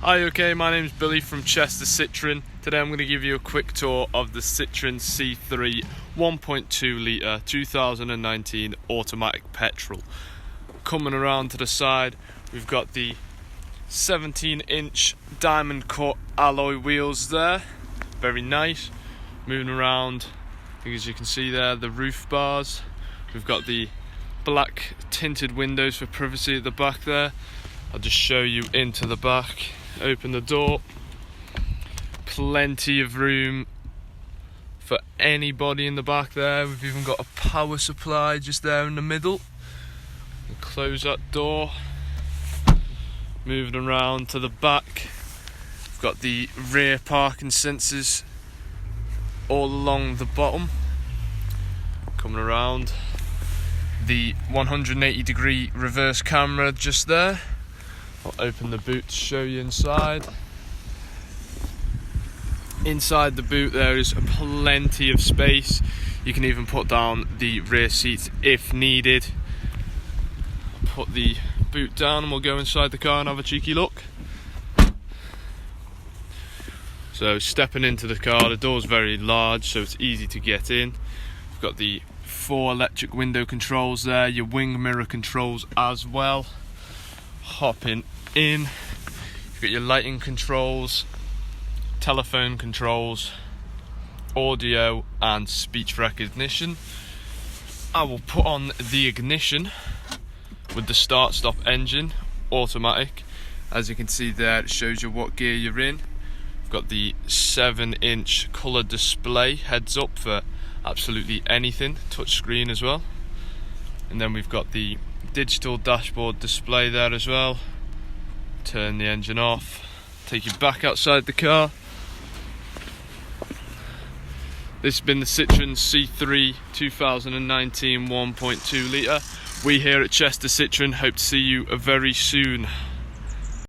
Hi, okay, my name's Billy from Cheshire Citroen. Today I'm going to give you a quick tour of the Citroen C3 1.2 litre 2019 automatic petrol. Coming around to the side, we've got the 17-inch diamond cut alloy wheels there, very nice. Moving around, as you can see there, the roof bars. We've got the black tinted windows for privacy at the back there. I'll just show you into the back. Open the door, plenty of room for anybody in the back there. We've even got a power supply just there in the middle. We'll close that door. Moving around to the back, we've got the rear parking sensors all along the bottom. Coming around, the 180-degree reverse camera just there. I'll open the boot to show you inside. Inside the boot there is plenty of space. You can even put down the rear seats if needed. Put the boot down and we'll go inside the car and have a cheeky look. So stepping into the car, the door's very large so it's easy to get in. We've got the 4 electric window controls there, your wing mirror controls as well. Hopping in, you've got your lighting controls, telephone controls, audio and speech recognition. I will put on the ignition with the start stop engine, automatic. As you can see there, it shows you what gear you're in. We've got the 7-inch colour display, heads up for absolutely anything, touch screen as well. And then we've got the digital dashboard display there as well. Turn the engine off, take you back outside the car. This has been the Citroen C3 2019 1.2 litre. We here at Cheshire Citroen hope to see you very soon.